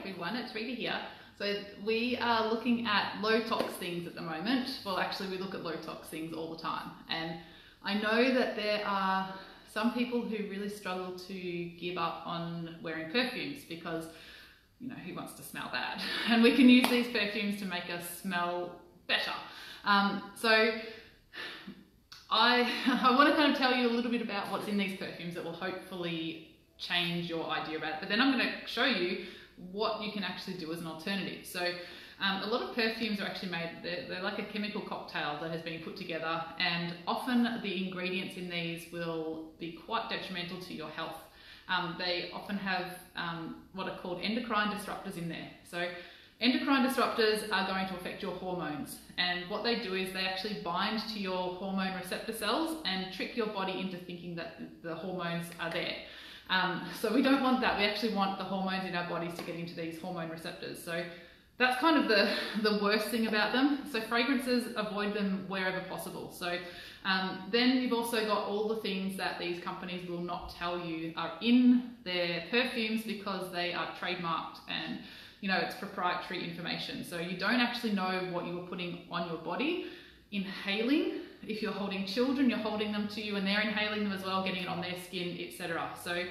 everyone, it's Rita here. So we are looking at low tox things at the moment. Well, actually we look at low tox things all the time. And I know that there are some people who really struggle to give up on wearing perfumes because, you know, who wants to smell bad? And we can use these perfumes to make us smell better. So I want to kind of tell you a little bit about what's in these perfumes that will hopefully change your idea about it. But then I'm going to show you what you can actually do as an alternative. So a lot of perfumes are actually made, they're like a chemical cocktail that has been put together, and often the ingredients in these will be quite detrimental to your health. They often have what are called endocrine disruptors in there. So endocrine disruptors are going to affect your hormones, and what they do is they actually bind to your hormone receptor cells and trick your body into thinking that the hormones are there. So we don't want that. We actually want the hormones in our bodies to get into these hormone receptors. So that's kind of the worst thing about them. So fragrances, avoid them wherever possible. So then you've also got all the things that these companies will not tell you are in their perfumes because they are trademarked and, you know, it's proprietary information. So you don't actually know what you are putting on your body. Inhaling, if you're holding children, you're holding them to you and they're inhaling them as well, getting it on their skin, etc. So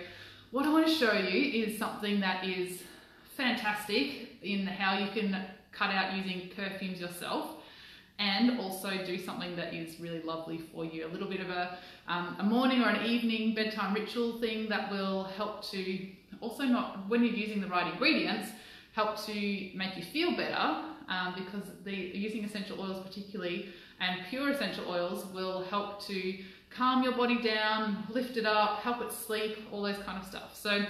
what I want to show you is something that is fantastic in how you can cut out using perfumes yourself, and also do something that is really lovely for you. A little bit of a morning or an evening bedtime ritual thing that will help to also, not when you're using the right ingredients, help to make you feel better, because using essential oils particularly, and pure essential oils will help to calm your body down, lift it up, help it sleep, all those kind of stuff. So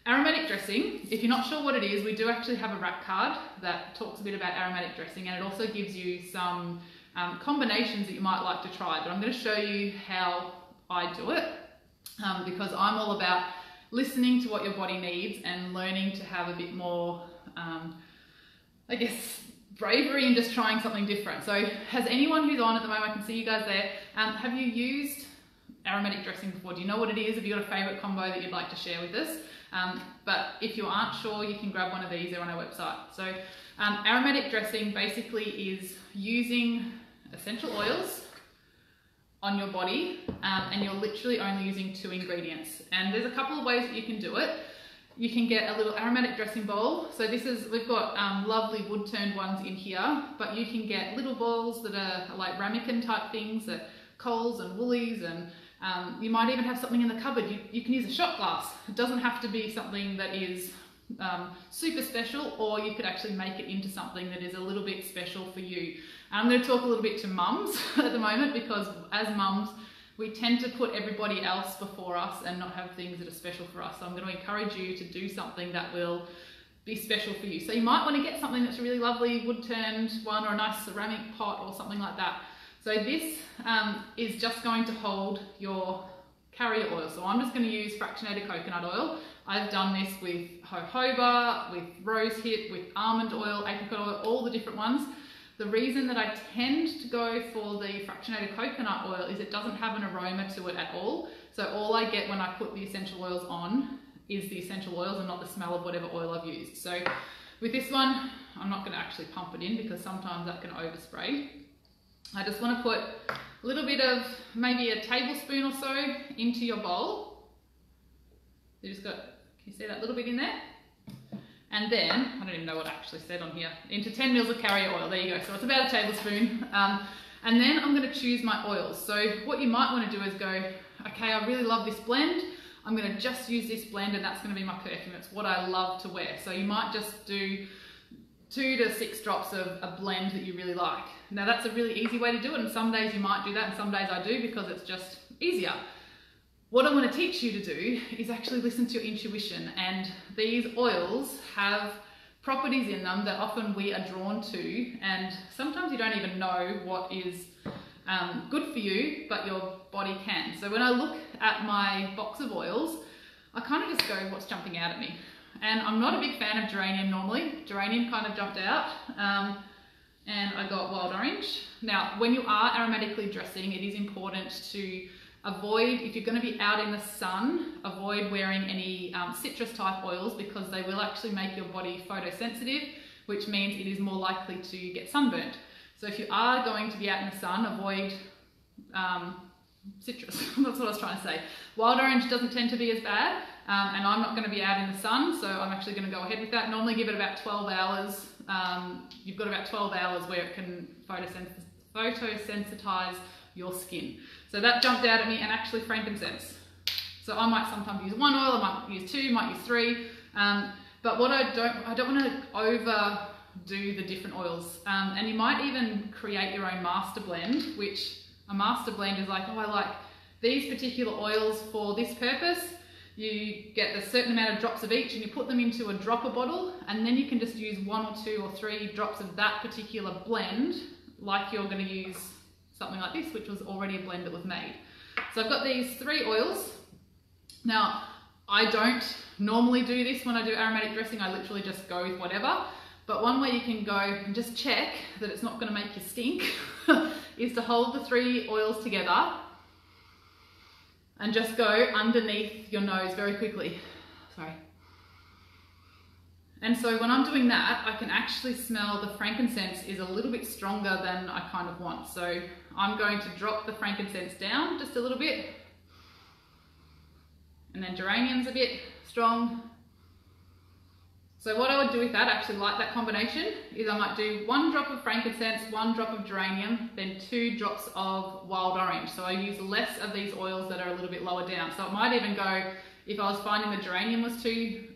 aromatic dressing, if you're not sure what it is, we do actually have a rack card that talks a bit about aromatic dressing, and it also gives you some combinations that you might like to try. But I'm going to show you how I do it, because I'm all about listening to what your body needs and learning to have a bit more, I guess, bravery in just trying something different. So has anyone who's on at the moment, I can see you guys there, have you used aromatic dressing before? Do you know what it is? Have you got a favourite combo that you'd like to share with us? But if you aren't sure, you can grab one of these. They're on our website. So aromatic dressing basically is using essential oils on your body, and you're literally only using 2 ingredients. And there's a couple of ways that you can do it. You can get a little aromatic dressing bowl. So we've got lovely wood turned ones in here, but you can get little bowls that are like ramekin type things at Coles and Woolies, and you might even have something in the cupboard. You can use a shot glass. It doesn't have to be something that is super special, or you could actually make it into something that is a little bit special for you. And I'm going to talk a little bit to mums at the moment, because as mums, we tend to put everybody else before us and not have things that are special for us. So I'm going to encourage you to do something that will be special for you. So you might want to get something that's a really lovely wood-turned one, or a nice ceramic pot or something like that. So this is just going to hold your carrier oil. So I'm just going to use fractionated coconut oil. I've done this with jojoba, with rosehip, with almond oil, apricot oil, all the different ones. The reason that I tend to go for the fractionated coconut oil is it doesn't have an aroma to it at all. So all I get when I put the essential oils on is the essential oils and not the smell of whatever oil I've used. So with this one, I'm not going to actually pump it in because sometimes that can overspray. I just want to put a little bit of, maybe a tablespoon or so into your bowl. You just got, can you see that little bit in there? And then, I don't even know what I actually said on here, into 10 mils of carrier oil. There you go. So it's about a tablespoon. And then I'm going to choose my oils. So what you might want to do is go, okay, I really love this blend. I'm going to just use this blend, and that's going to be my perfume. It's what I love to wear. So you might just do 2 to 6 drops of a blend that you really like. Now that's a really easy way to do it, and some days you might do that and some days I do because it's just easier. What I want to teach you to do is actually listen to your intuition, and these oils have properties in them that often we are drawn to, and sometimes you don't even know what is good for you, but your body can. So when I look at my box of oils, I kind of just go, what's jumping out at me? And I'm not a big fan of geranium normally. Geranium kind of jumped out, and I got wild orange. Now, when you are aromatically dressing, it is important to avoid, if you're going to be out in the sun, avoid wearing any citrus type oils, because they will actually make your body photosensitive, which means it is more likely to get sunburnt. So if you are going to be out in the sun, avoid citrus. That's what I was trying to say. Wild orange doesn't tend to be as bad, and I'm not going to be out in the sun, so I'm actually going to go ahead with that. Normally give it about 12 hours. You've got about 12 hours where it can photosensitize your skin. So that jumped out at me, and actually frankincense. So I might sometimes use one oil, I might use two, might use three, but what I don't want to overdo the different oils, and you might even create your own master blend, which a master blend is like, oh, I like these particular oils for this purpose. You get a certain amount of drops of each and you put them into a dropper bottle, and then you can just use 1 or 2 or 3 drops of that particular blend, like you're going to use something like this, which was already a blend that was made. So I've got these 3 oils. Now, I don't normally do this when I do aromatic dressing. I literally just go with whatever. But one way you can go and just check that it's not going to make you stink is to hold the 3 oils together and just go underneath your nose very quickly. Sorry. And so when I'm doing that, I can actually smell the frankincense is a little bit stronger than I kind of want. So I'm going to drop the frankincense down just a little bit. And then geranium's a bit strong. So what I would do with that, I actually like that combination, is I might do 1 drop of frankincense, 1 drop of geranium, then 2 drops of wild orange. So I use less of these oils that are a little bit lower down. So it might even go, if I was finding the geranium was too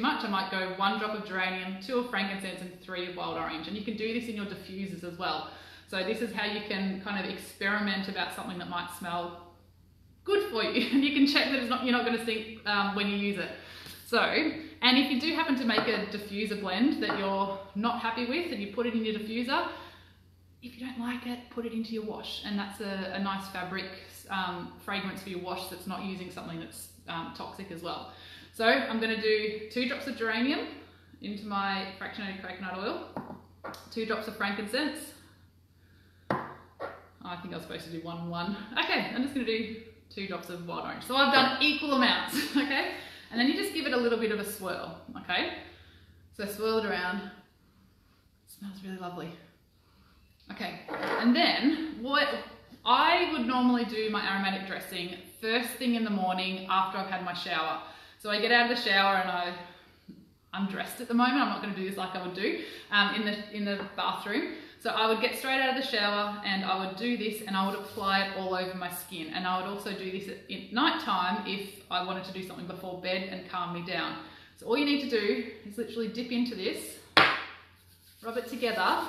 much, I might go 1 drop of geranium, 2 of frankincense, and 3 of wild orange. And you can do this in your diffusers as well. So this is how you can kind of experiment about something that might smell good for you. And you can check that you're not going to stink when you use it. So, and if you do happen to make a diffuser blend that you're not happy with and you put it in your diffuser, if you don't like it, put it into your wash. And that's a nice fabric fragrance for your wash that's not using something that's toxic as well. So I'm going to do 2 drops of geranium into my fractionated coconut oil, 2 drops of frankincense. Oh, I think I was supposed to do 1 and 1. Okay, I'm just going to do 2 drops of wild orange. So I've done equal amounts, okay? And then you just give it a little bit of a swirl, okay? So swirl it around. It smells really lovely. Okay, and then what I would normally do my aromatic dressing first thing in the morning after I've had my shower. So I get out of the shower and I'm dressed at the moment. I'm not going to do this like I would do in the bathroom. So I would get straight out of the shower and I would do this and I would apply it all over my skin. And I would also do this at night time if I wanted to do something before bed and calm me down. So all you need to do is literally dip into this, rub it together,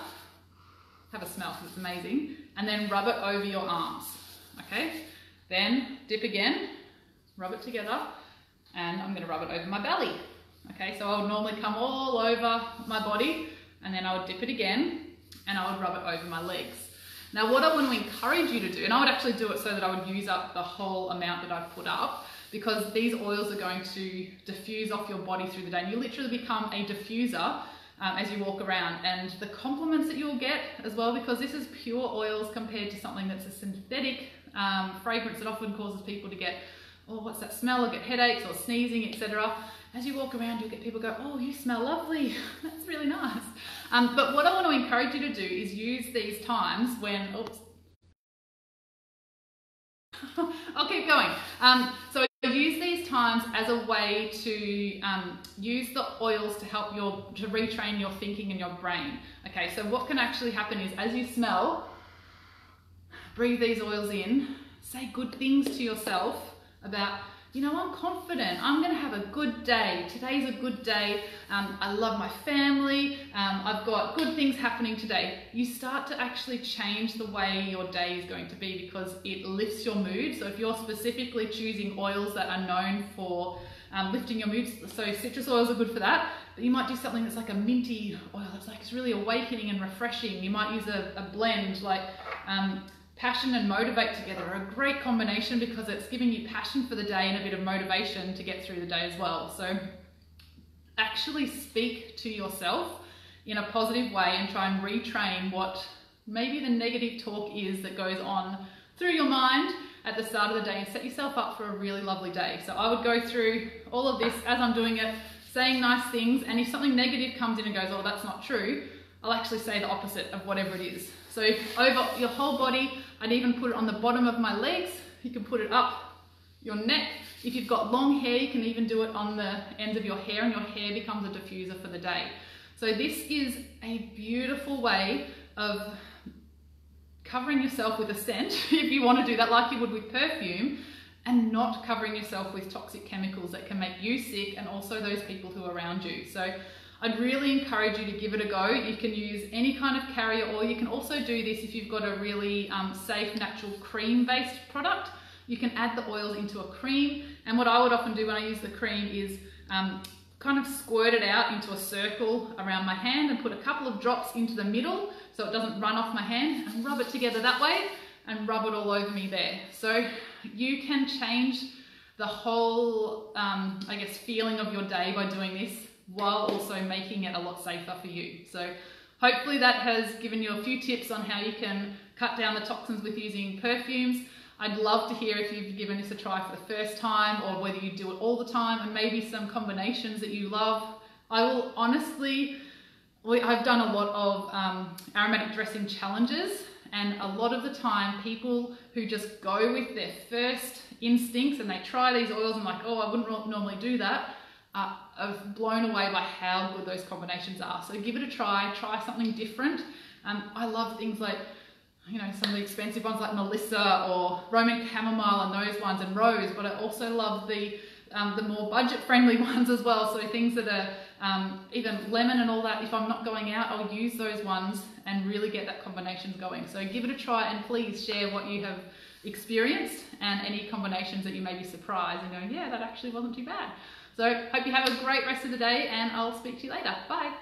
have a smell because it's amazing, and then rub it over your arms, okay? Then dip again, rub it together, and I'm going to rub it over my belly. Okay, so I would normally come all over my body and then I would dip it again and I would rub it over my legs. Now what I want to encourage you to do, and I would actually do it so that I would use up the whole amount that I've put up, because these oils are going to diffuse off your body through the day. And you literally become a diffuser as you walk around, and the compliments that you'll get as well, because this is pure oils compared to something that's a synthetic fragrance that often causes people to get, oh, what's that smell, or get headaches or sneezing, etc. As you walk around, you'll get people go, oh, you smell lovely. That's really nice. But what I want to encourage you to do is use these times when, oops, I'll keep going. So use these times as a way to use the oils to help to retrain your thinking and your brain. Okay, so what can actually happen is as you smell, breathe these oils in, say good things to yourself about, you know, I'm confident, I'm going to have a good day, today's a good day, I love my family, I've got good things happening today. You start to actually change the way your day is going to be because it lifts your mood. So if you're specifically choosing oils that are known for lifting your mood, so citrus oils are good for that, but you might do something that's like a minty oil, it's really awakening and refreshing. You might use a blend like passion and motivate together are a great combination because it's giving you passion for the day and a bit of motivation to get through the day as well. So actually speak to yourself in a positive way and try and retrain what maybe the negative talk is that goes on through your mind at the start of the day and set yourself up for a really lovely day. So I would go through all of this as I'm doing it, saying nice things, and if something negative comes in and goes, oh, that's not true, I'll actually say the opposite of whatever it is. So over your whole body, I'd even put it on the bottom of my legs. You can put it up your neck. If you've got long hair, you can even do it on the ends of your hair, and your hair becomes a diffuser for the day. So this is a beautiful way of covering yourself with a scent, if you want to do that like you would with perfume, and not covering yourself with toxic chemicals that can make you sick and also those people who are around you. So I'd really encourage you to give it a go. You can use any kind of carrier oil. You can also do this if you've got a really safe natural cream-based product. You can add the oils into a cream, and what I would often do when I use the cream is kind of squirt it out into a circle around my hand and put a couple of drops into the middle so it doesn't run off my hand, and rub it together that way and rub it all over me there. So you can change the whole, I guess, feeling of your day by doing this, while also making it a lot safer for you. So hopefully that has given you a few tips on how you can cut down the toxins with using perfumes. I'd love to hear if you've given this a try for the first time, or whether you do it all the time, and maybe some combinations that you love. I will honestly, I've done a lot of aromatic dressing challenges, and a lot of the time people who just go with their first instincts and they try these oils and like, oh, I wouldn't normally do that, are blown away by how good those combinations are. So give it a try something different. I love things like, you know, some of the expensive ones like Melissa or Roman chamomile and those ones, and rose, but I also love the more budget-friendly ones as well. So things that are even lemon and all that. If I'm not going out, I'll use those ones and really get that combination going. So give it a try, and please share what you have experienced and any combinations that you may be surprised and going, yeah, that actually wasn't too bad. So hope you have a great rest of the day, and I'll speak to you later. Bye.